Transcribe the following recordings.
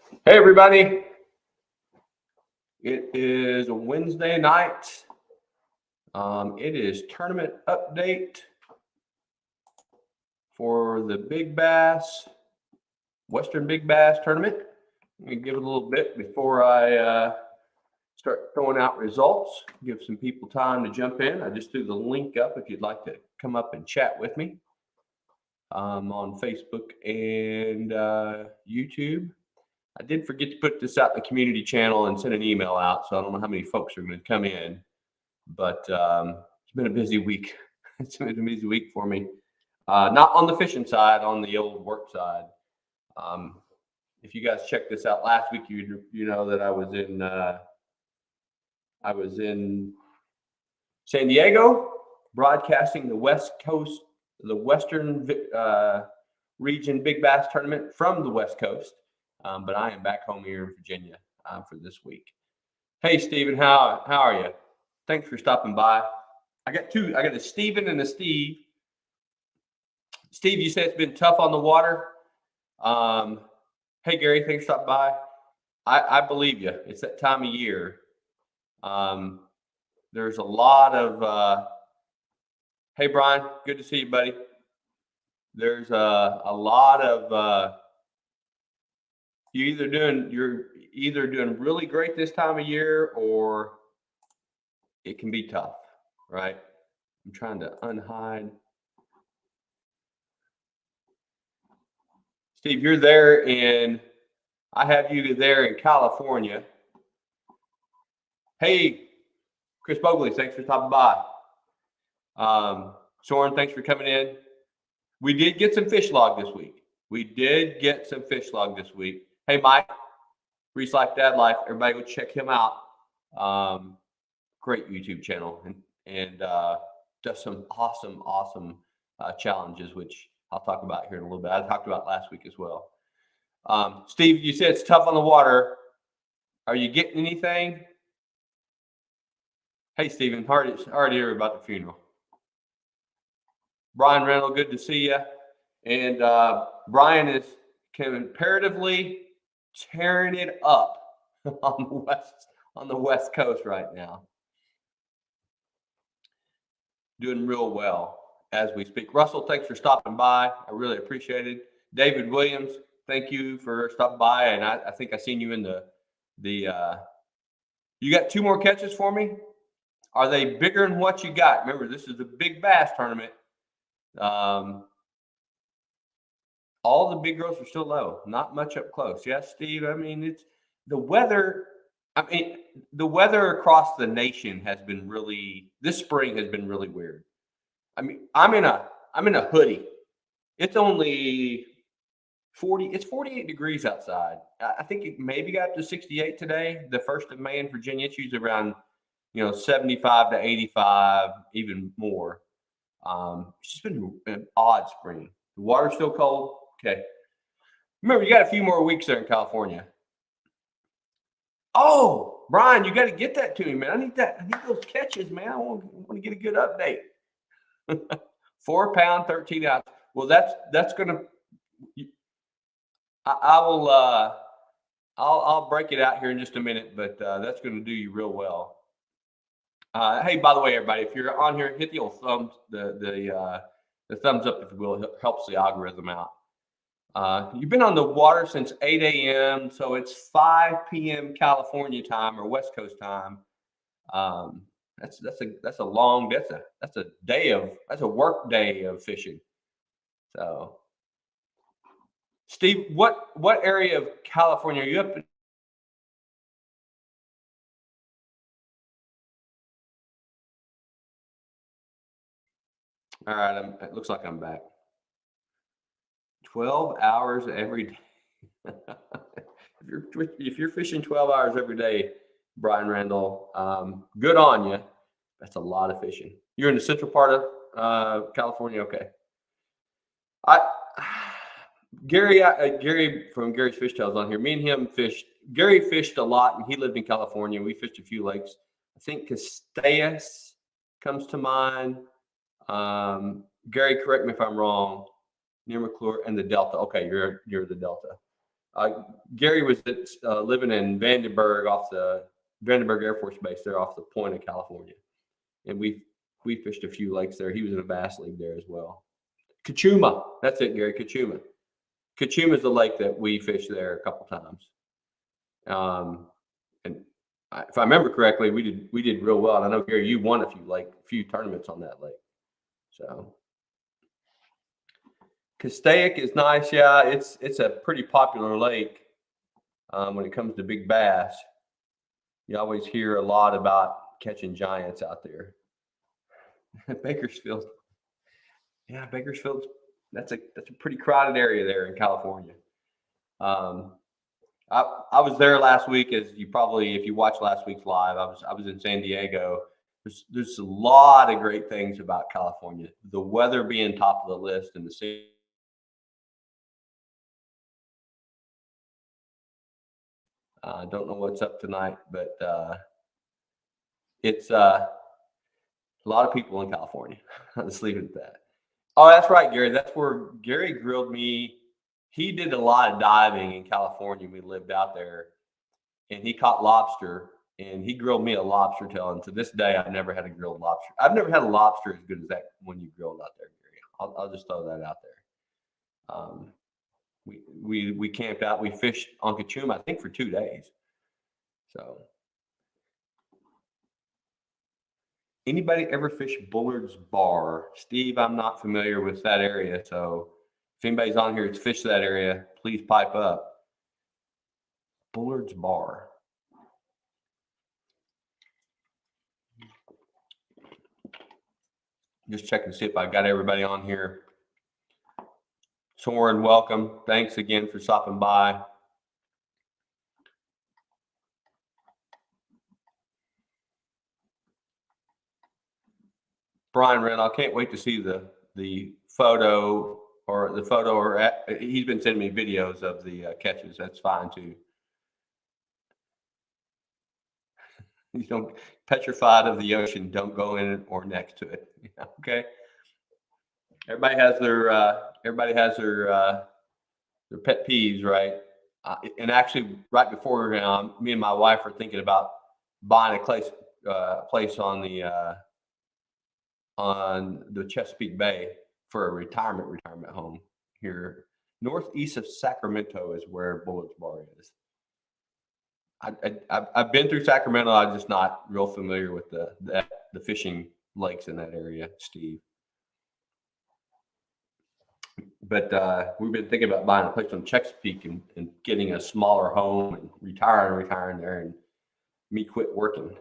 Hey, everybody. It is a Wednesday night. It is tournament update for the Big Bass, Western Big Bass tournament. Let me give it a little bit before I start throwing out results. Give some people time to jump in. I just threw the link up if you'd like to come up and chat with me on Facebook and YouTube. I did forget to put this out in the community channel and send an email out, so I don't know how many folks are going to come in, but it's been a busy week. It's been a busy week for me. Not on the fishing side, on the old work side. If you guys checked this out last week, you know that I was in San Diego, broadcasting the West Coast, the Western region Big Bass tournament from the West Coast. But I am back home here in Virginia for this week. Hey, Stephen, how are you? Thanks for stopping by. I got two. I got a Stephen and a Steve. Steve, you said it's been tough on the water. Hey, Gary, thanks for stopping by. I believe you. It's that time of year. There's a lot of. Hey, Brian, good to see you, buddy. There's a lot of. You're either doing really great this time of year, or it can be tough, right? I'm trying to unhide. Steve, you're there I have you there in California. Hey, Chris Bogley, thanks for stopping by. Soren, thanks for coming in. We did get some fish log this week. Hey, Mike, Reese Life, Dad Life. Everybody go check him out. Great YouTube channel and does some awesome challenges, which I'll talk about here in a little bit. I talked about last week as well. Steve, you said it's tough on the water. Are you getting anything? Hey, Stephen, hard to hear about the funeral. Brian Reynolds, good to see you. And Brian is comparatively tearing it up on the West Coast right now. Doing real well as we speak. Russell, thanks for stopping by. I really appreciate it. David Williams, thank you for stopping by. And I think I seen you in you got 2 more catches for me? Are they bigger than what you got? Remember, this is the Big Bass tournament. All the big girls are still low, not much up close. Yes, Steve. I mean, it's the weather. The weather across the nation this spring has been really weird. I mean, I'm in a hoodie. It's only 48 degrees outside. I think it maybe got up to 68 today. The 1st of May in Virginia, it's usually around 75 to 85, even more. It's just been an odd spring. The water's still cold. Okay. Remember, you got a few more weeks there in California. Oh, Brian, you got to get that to me, man. I need those catches, man. I want to get a good update. 4 pound, 13 ounce. Well, that's gonna. I'll break it out here in just a minute, but that's going to do you real well. Hey, by the way, everybody, if you're on here, hit the old thumbs, the thumbs up, if you will. It helps the algorithm out. You've been on the water since 8 a.m., so it's 5 p.m. California time or West Coast time. That's a work day of fishing. So, Steve, what area of California are you up in? All right, it looks like I'm back. 12 hours every day. if you're fishing 12 hours every day, Brian Randall, good on you. That's a lot of fishing. You're in the central part of California, okay? Gary from Gary's Fish Tales on here. Me and him fished. Gary fished a lot, and he lived in California. We fished a few lakes. I think Castaic comes to mind. Gary, correct me if I'm wrong. Near McClure and the Delta. Okay, you're the Delta. Gary was living in Vandenberg off the Vandenberg Air Force Base there off the point of California. And we fished a few lakes there. He was in a bass league there as well. Kachuma. That's it, Gary. Kachuma. Kachuma is the lake that we fished there a couple times. And if I remember correctly, we did real well. And I know, Gary, you won a few tournaments on that lake. So Castaic is nice. Yeah, it's a pretty popular lake when it comes to big bass. You always hear a lot about catching giants out there. Bakersfield. Yeah, Bakersfield. That's a pretty crowded area there in California. I was there last week, as you probably, if you watched last week's live, I was in San Diego. There's a lot of great things about California. The weather being top of the list, and the city. I don't know what's up tonight, but it's a lot of people in California. Let's leave it at that. Oh, that's right, Gary. That's where Gary grilled me. He did a lot of diving in California. We lived out there, and he caught lobster, and he grilled me a lobster tail. And to this day, I've never had a grilled lobster. I've never had a lobster as good as that one you grilled out there, Gary. I'll just throw that out there. We camped out. We fished on Kachuma, I think, for 2 days. So, anybody ever fish Bullard's Bar? Steve, I'm not familiar with that area. So, if anybody's on here that's fished that area, please pipe up. Bullard's Bar. Just checking to see if I got everybody on here. Soren, welcome. Thanks again for stopping by. Brian Reynolds, I can't wait to see the photo he's been sending me videos of the catches. That's fine too. You don't petrified of the ocean. Don't go in it or next to it. Okay. Everybody has their pet peeves, right? And actually, right before me and my wife are thinking about buying a place on the Chesapeake Bay for a retirement home here. Northeast of Sacramento is where Bullard's Bar is. I've been through Sacramento. I'm just not real familiar with the fishing lakes in that area, Steve. But we've been thinking about buying a place on Chesapeake and getting a smaller home and retiring there, and me quit working.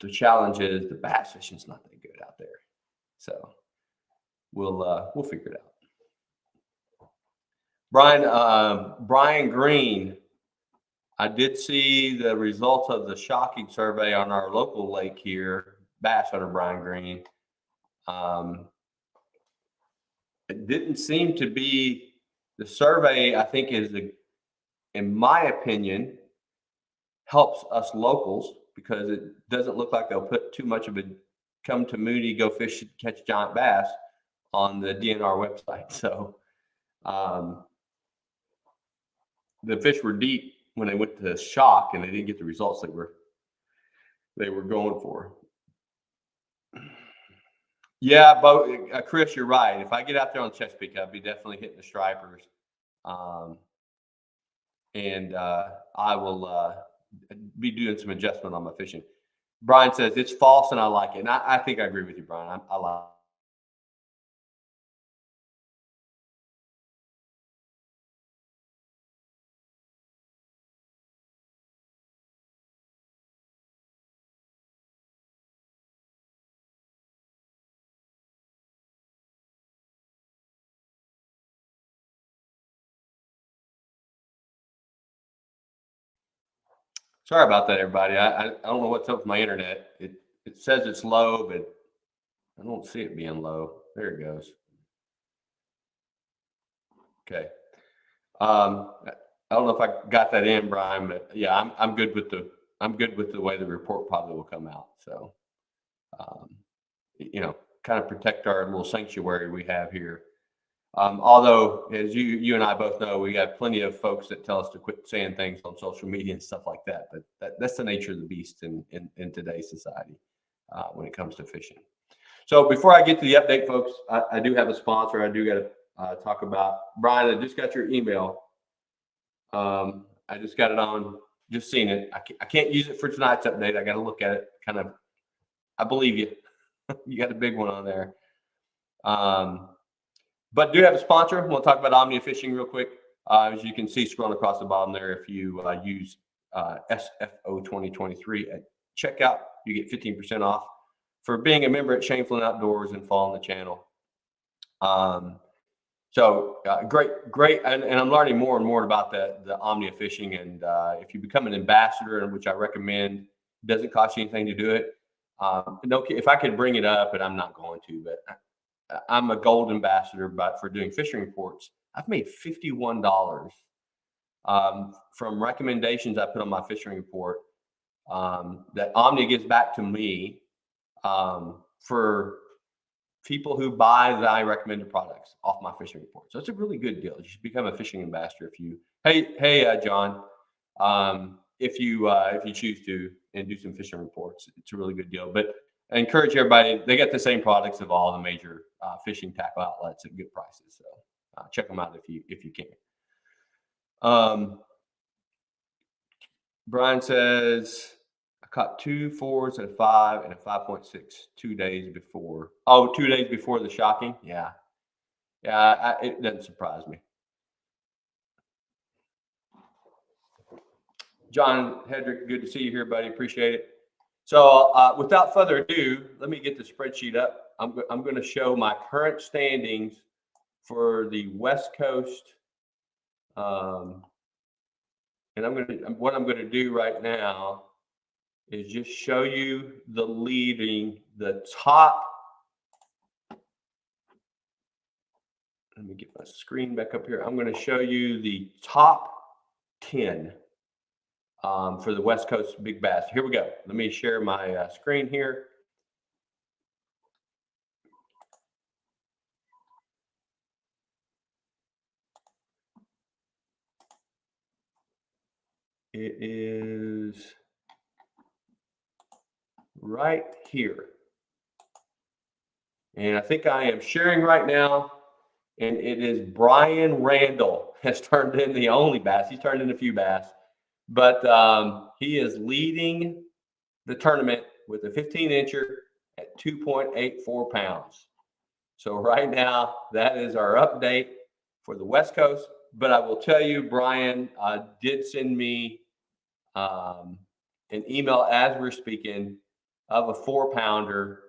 The challenge is the bass fishing's not that good out there. So we'll figure it out. Brian Green, I did see the results of the shocking survey on our local lake here, Bass Hunter Brian Green. It didn't seem to be the survey. I think in my opinion, helps us locals because it doesn't look like they'll put too much of a come to Moody, go fish, catch giant bass on the DNR website. So the fish were deep when they went to shock, and they didn't get the results they were going for. Yeah, but Chris, you're right. If I get out there on Chesapeake, I'll be definitely hitting the stripers, and I will be doing some adjustment on my fishing. Brian says it's false, and I like it. And I think I agree with you, Brian. I like it. Sorry about that, everybody. I don't know what's up with my internet. It says it's low, but I don't see it being low. There it goes. Okay. I don't know if I got that in, Brian, but yeah, I'm good with the way the report probably will come out. So, kind of protect our little sanctuary we have here. Although, as you and I both know, we got plenty of folks that tell us to quit saying things on social media and stuff like that. But that's the nature of the beast in today's society when it comes to fishing. So before I get to the update, folks, I do have a sponsor. I do got to talk about. Brian, I just got your email. I just got it on, just seen it. I can't use it for tonight's update. I got to look at it. Kind of, I believe you. You got a big one on there. But do have a sponsor. We'll talk about Omnia Fishing real quick. As you can see, scrolling across the bottom there, if you use SFO 2023 at checkout, you get 15% off for being a member at Shameful Outdoors and following the channel. So great. And I'm learning more and more about the Omnia Fishing. And if you become an ambassador, which I recommend, it doesn't cost you anything to do it. If I could bring it up, and I'm not going to, but I'm a gold ambassador, but for doing fishing reports, I've made $51 from recommendations I put on my fishing report that Omnia gives back to me for people who buy the recommended products off my fishing report. So it's a really good deal. You should become a fishing ambassador if you. Hey, John, if you choose to and do some fishing reports, it's a really good deal. But I encourage everybody. They get the same products of all the major fishing tackle outlets at good prices. So check them out if you can. Brian says, I caught 2 4s and a 5 and a 5.6 2 days before. Oh, 2 days before the shocking. Yeah. It doesn't surprise me. John Hedrick, good to see you here, buddy. Appreciate it. So without further ado, let me get the spreadsheet up. I'm going to show my current standings for the West Coast. And what I'm going to do right now is just show you the top. Let me get my screen back up here. I'm going to show you the top 10 for the West Coast Big Bass. Here we go. Let me share my screen here. It is right here. And I think I am sharing right now. And it is Brian Randall has turned in the only bass. He's turned in a few bass. But he is leading the tournament with a 15-incher at 2.84 pounds. So right now, that is our update for the West Coast. But I will tell you, Brian did send me an email as we're speaking of a 4-pounder.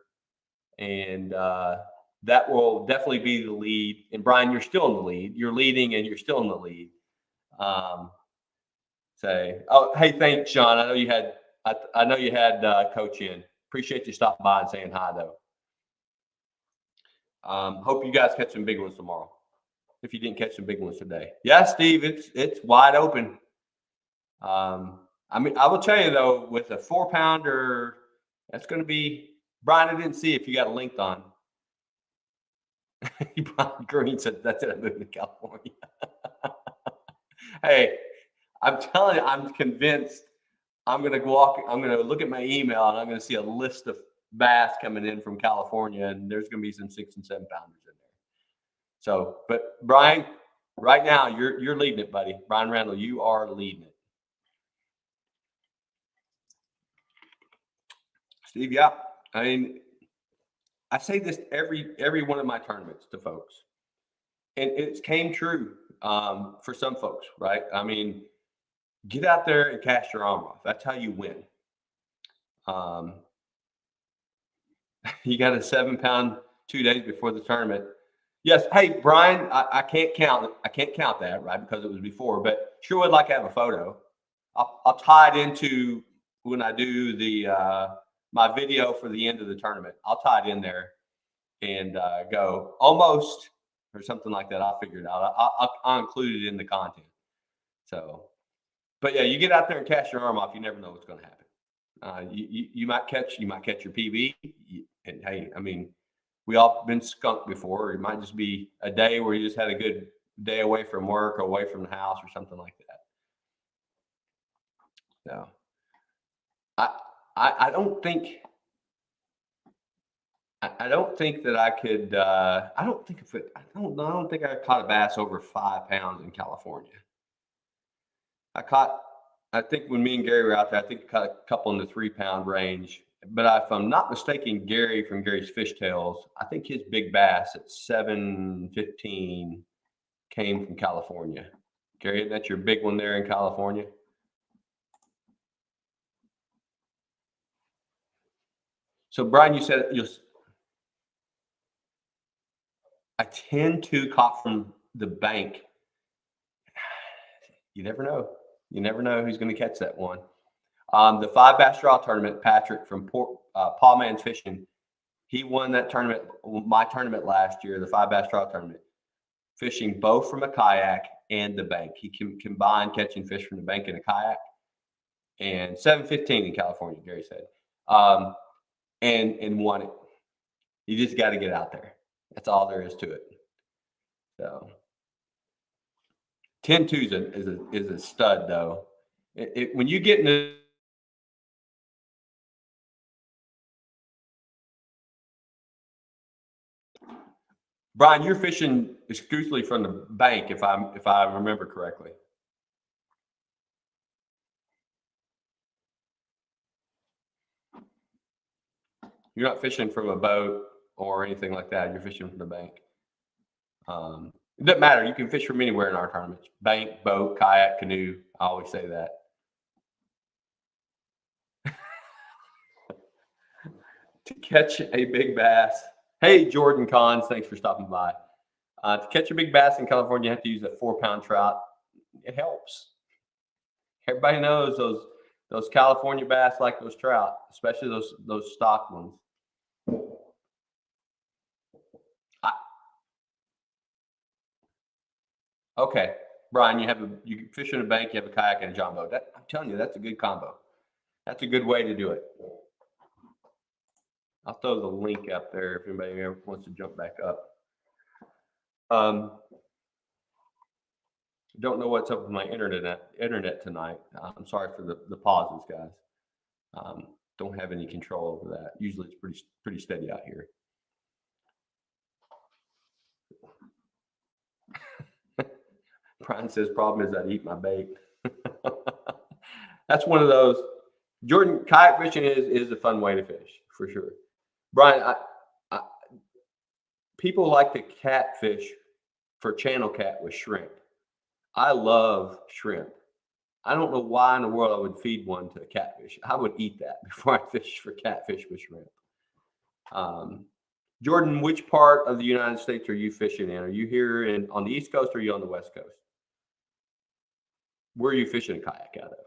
And that will definitely be the lead. And Brian, you're still in the lead. You're leading and you're still in the lead. Hey, thanks, Sean. I know you had Coach in. Appreciate you stopping by and saying hi, though. Hope you guys catch some big ones tomorrow. If you didn't catch some big ones today, yeah, Steve, it's wide open. I will tell you though, with a 4-pounder, that's going to be. Brian, I didn't see if you got a link on. Brian Green said that's it. I moved to California. Hey, I'm telling you, I'm convinced I'm going to look at my email and I'm going to see a list of bass coming in from California, and there's going to be some 6 and 7 pounders in there. So, but Brian, right now you're leading it, buddy. Brian Randall, you are leading it. Steve, yeah. I mean, I say this every one of my tournaments to folks, and it came true for some folks, right? I mean, get out there and cast your arm off. That's how you win. You got a 7-pound 2 days before the tournament. Yes. Hey, Brian, I can't count that, right? Because it was before, but sure would like to have a photo. I'll tie it into when I do the my video for the end of the tournament. I'll tie it in there and go almost or something like that. I'll figure it out. I'll include it in the content. So, but yeah, you get out there and cast your arm off. You never know what's going to happen. You might catch your PB. And hey, I mean, we all been skunked before. It might just be a day where you just had a good day away from work or away from the house or something like that. So I I don't think I don't think that I could. I don't think if it. I don't think I caught a bass over 5 pounds in California. I caught. I think when me and Gary were out there, I think I caught a couple in the 3 pound range. But if I'm not mistaken, Gary from Gary's Fish Tales, I think his big bass at 715 came from California. Gary, that's your big one there in California. So Brian, you said you a 10-2 caught from the bank. You never know. You never know who's going to catch that one. The 5 bass draw tournament, Patrick from Paul Man's Fishing, he won that tournament, my tournament last year, the 5 bass draw tournament, fishing both from a kayak and the bank. He can combine catching fish from the bank and a kayak. And 715 in California, Gary said, and won it. You just got to get out there. That's all there is to it. So 10-2 is a stud though. When you get into Brian, you're fishing exclusively from the bank, if I remember correctly. You're not fishing from a boat or anything like that. You're fishing from the bank. It doesn't matter. You can fish from anywhere in our tournaments: bank, boat, kayak, canoe. I always say that. To catch a big bass. Hey, Jordan Cons, thanks for stopping by. To catch a big bass in California, you have to use a 4 pound trout. It helps. Everybody knows those California bass like those trout, especially those stock ones. Okay, Brian, you can fish in a bank, you have a kayak and a john boat. I'm telling you, that's a good combo. That's a good way to do it. I'll throw the link up there if anybody ever wants to jump back up. Don't know what's up with my internet tonight. I'm sorry for the pauses, guys. Don't have any control over that. Usually it's pretty steady out here. Brian says problem is I eat my bait. That's one of those. Jordan, kayak fishing is a fun way to fish for sure. Brian, people like to catfish for channel cat with shrimp. I love shrimp. I don't know why in the world I would feed one to a catfish. I would eat that before I fish for catfish with shrimp. Jordan, which part of the United States are you fishing in? Are you here on the East Coast or are you on the West Coast? Where are you fishing a kayak out of?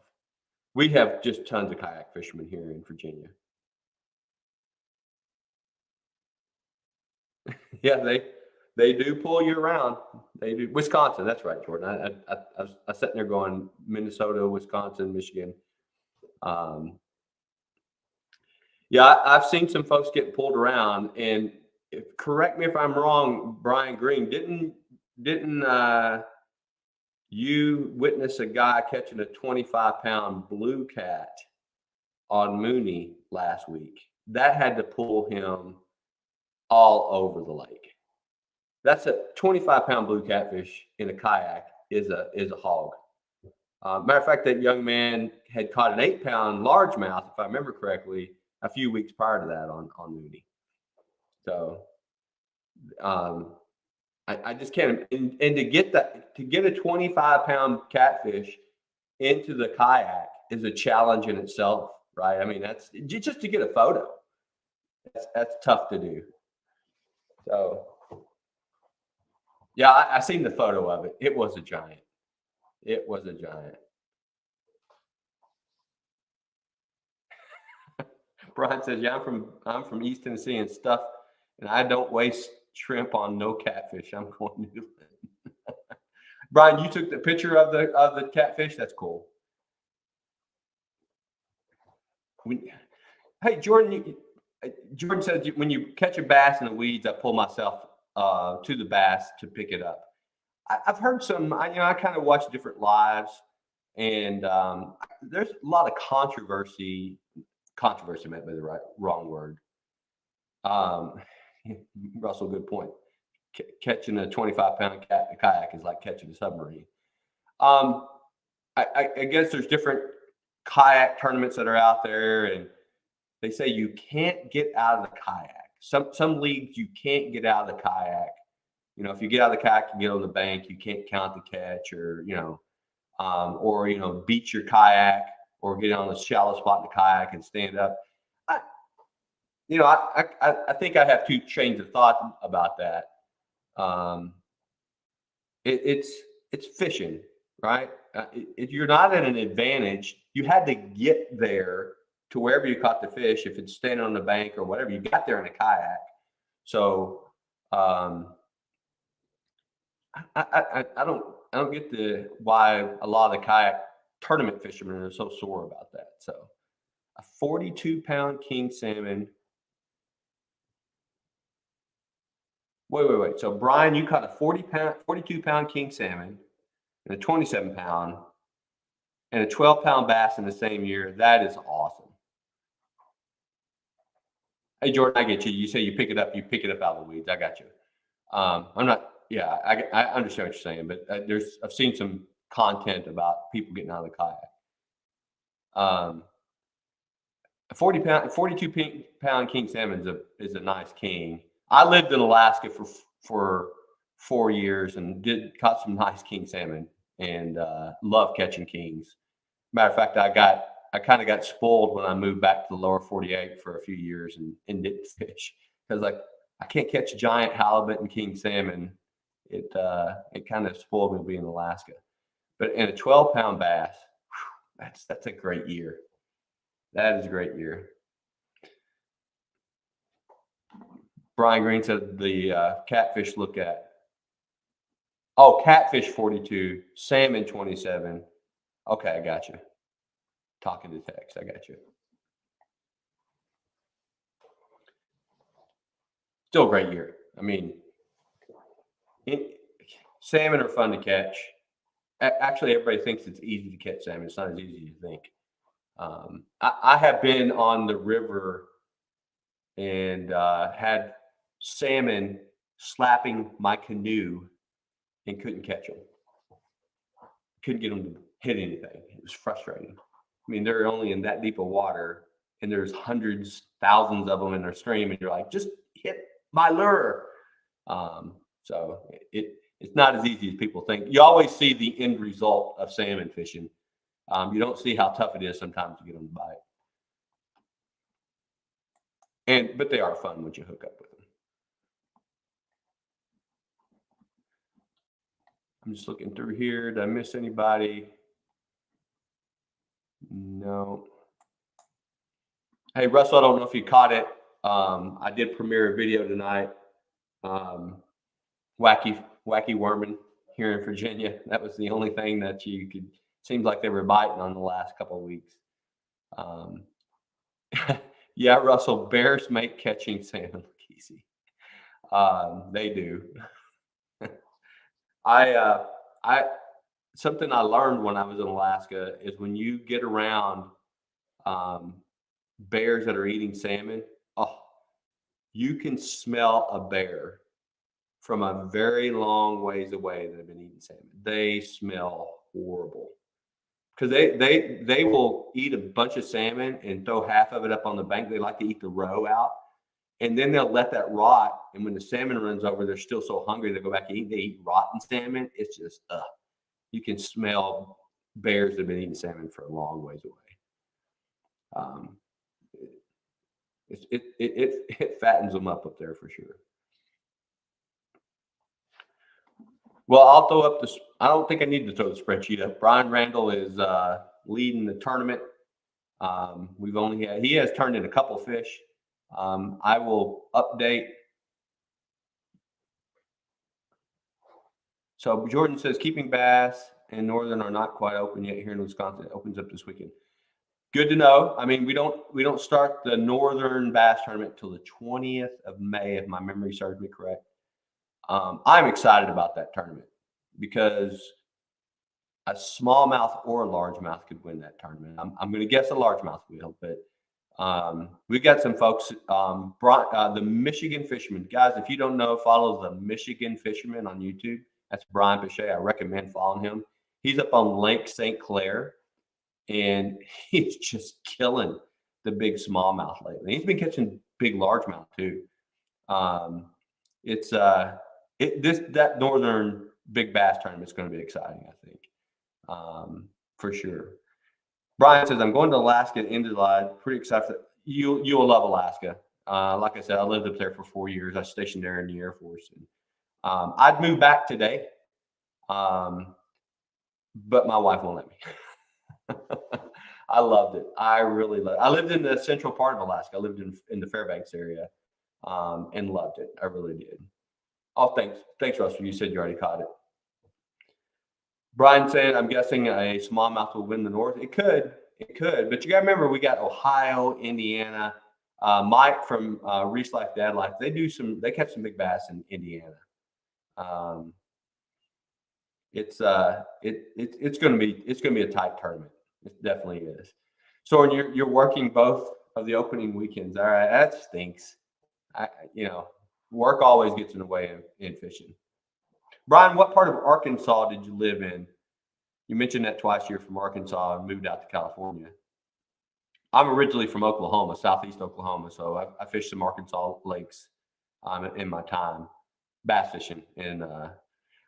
We have just tons of kayak fishermen here in Virginia. Yeah, they do pull you around. They do. Wisconsin, that's right, Jordan. I was sitting there going Minnesota, Wisconsin, Michigan. Yeah, I've seen some folks get pulled around, and correct me if I'm wrong, Brian Green, didn't you witness a guy catching a 25-pound blue cat on Mooney last week? That had to pull him all over the lake. That's a 25-pound blue catfish in a kayak is a hog. Matter of fact, that young man had caught an 8-pound largemouth, if I remember correctly, a few weeks prior to that on Mooney. So I just can't. And to get a 25-pound catfish into the kayak is a challenge in itself, right? I mean, that's just to get a photo. That's tough to do. So, yeah, I seen the photo of it. It was a giant. It was a giant. Brian says, "Yeah, I'm from East Tennessee and stuff, and I don't waste shrimp on no catfish. I'm going to do it." Brian, you took the picture of the catfish. That's cool. Hey, Jordan, Jordan says when you catch a bass in the weeds, I pull myself to the bass to pick it up. I've heard some. I kind of watch different lives, and there's a lot of controversy. Controversy might be the wrong word. Um, Russell, good point. Catching a 25-pound kayak is like catching a submarine. I guess there's different kayak tournaments that are out there, and they say you can't get out of the kayak. Some leagues you can't get out of the kayak. If you get out of the kayak, you get on the bank, you can't count the catch, or beach your kayak, or get on a shallow spot in the kayak and stand up. I think I have two trains of thought about that. It's fishing, right? You're not at an advantage. You had to get there to wherever you caught the fish. If it's standing on the bank or whatever, you got there in a kayak. So I don't get why a lot of the kayak tournament fishermen are so sore about that. So a 42-pound king salmon. Wait. So Brian, you caught a 42-pound king salmon and a 27-pound and a 12-pound bass in the same year. That is awesome. Hey Jordan, I get you. You say you pick it up out of the weeds. I got you. I'm not. Yeah, I understand what you're saying, but I've seen some content about people getting out of the kayak. A 42-pound king salmon is a nice king. I lived in Alaska for 4 years and caught some nice king salmon and love catching kings. Matter of fact, I kind of got spoiled when I moved back to the lower 48 for a few years and didn't fish because I can't catch giant halibut and king salmon. It kind of spoiled me being in Alaska. But in a 12-pound bass, that's a great year. That is a great year. Brian Green said the catfish look at. Oh, catfish 42, salmon 27. Okay, I got you. Talking to text, I got you. Still a great year. I mean, salmon are fun to catch. Actually, everybody thinks it's easy to catch salmon. It's not as easy as you think. I have been on the river and had salmon slapping my canoe and couldn't catch them. Couldn't get them to hit anything. It was frustrating. I mean, they're only in that deep of water, and there's hundreds, thousands of them in their stream, and you're like, just hit my lure. So it's not as easy as people think. You always see the end result of salmon fishing. You don't see how tough it is sometimes to get them to bite. But they are fun once you hook up with them. I'm just looking through here. Did I miss anybody? No. Hey, Russell, I don't know if you caught it. I did premiere a video tonight. Wacky worming here in Virginia. That was the only thing that you could. Seems like they were biting on the last couple of weeks. Yeah, Russell, bears make catching salmon look easy. They do. Something I learned when I was in Alaska is when you get around bears that are eating salmon, you can smell a bear from a very long ways away that have been eating salmon. They smell horrible because they will eat a bunch of salmon and throw half of it up on the bank. They like to eat the roe out, and then they'll let that rot. And when the salmon runs over, they're still so hungry they go back and eat. They eat rotten salmon. It's just you can smell bears that have been eating salmon for a long ways away. It fattens them up there for sure. Well, I'll throw up this. I don't think I need to throw the spreadsheet up. Brian Randall is leading the tournament. He has turned in a couple fish. I will update. So Jordan says keeping bass and northern are not quite open yet here in Wisconsin. It opens up this weekend. good to know. I mean, we don't start the Northern Bass Tournament till the 20th of May, if my memory serves me correct. I'm excited about that tournament because a smallmouth or a largemouth could win that tournament. I'm going to guess a largemouth will, but we got some folks. The Michigan Fisherman, guys. If you don't know, follow the Michigan Fisherman on YouTube. That's Brian Pichet. I recommend following him. He's up on Lake St. Clair, and he's just killing the big smallmouth lately. He's been catching big largemouth too. That northern big bass tournament is going to be exciting, I think, for sure. Brian says, I'm going to Alaska in July. Pretty excited. You'll love Alaska. Like I said, I lived up there for 4 years. I stationed there in the Air Force. And, I'd move back today, but my wife won't let me. I loved it. I really loved it. I lived in the central part of Alaska. I lived in the Fairbanks area, and loved it. I really did. Oh, thanks, Russell. You said you already caught it. Brian said, I'm guessing a smallmouth will win the North. It could, but you got to remember, we got Ohio, Indiana. Mike from Reese Life Dad Life. They catch some big bass in Indiana. It's going to be a tight tournament. It definitely is. So, and you're working both of the opening weekends. All right, that stinks. Work always gets in the way in fishing. Brian, what part of Arkansas did you live in? You mentioned that twice. You're from Arkansas and moved out to California. I'm originally from Oklahoma, southeast Oklahoma, so I fished some Arkansas lakes in my time, bass fishing in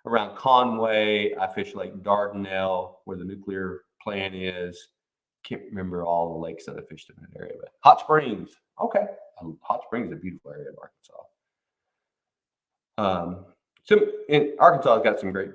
around Conway. I fished Lake Dardanelle, where the nuclear plant is. Can't remember all the lakes that I fished in that area, but Hot Springs. Okay, Hot Springs is a beautiful area of Arkansas. So in Arkansas, has got some great.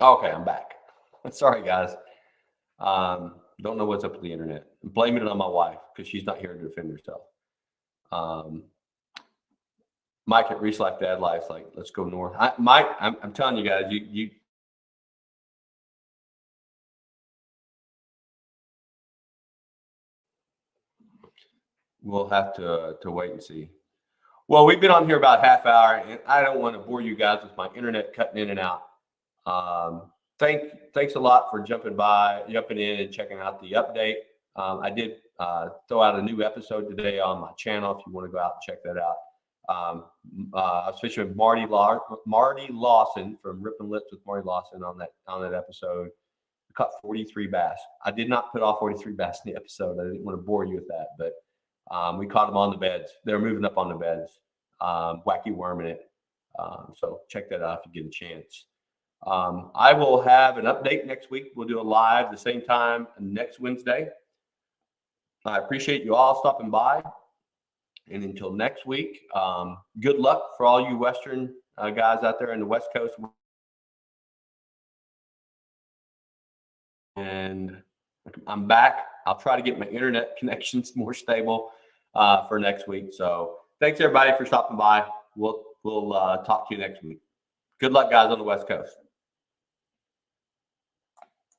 Okay, I'm back. Sorry, guys. Don't know what's up with the internet. I'm blaming it on my wife because she's not here to defend herself. Mike at Reese Life Dad Life's like, let's go north. Mike, I'm telling you guys, you we'll have to wait and see. Well, we've been on here about half hour, and I don't want to bore you guys with my internet cutting in and out. Thanks a lot for jumping in and checking out the update. I did throw out a new episode today on my channel if you want to go out and check that out. I was fishing with Marty Lawson from Ripping Lips with Marty Lawson on that episode. I caught 43 bass. I did not put all 43 bass in the episode. I didn't want to bore you with that, but we caught them on the beds. They're moving up on the beds, wacky worming it. So check that out if you get a chance. I will have an update next week. We'll do a live the same time next Wednesday. I appreciate you all stopping by. And until next week, good luck for all you Western guys out there in the West Coast. And I'm back. I'll try to get my internet connections more stable for next week. So thanks everybody for stopping by. We'll talk to you next week. Good luck, guys, on the West Coast.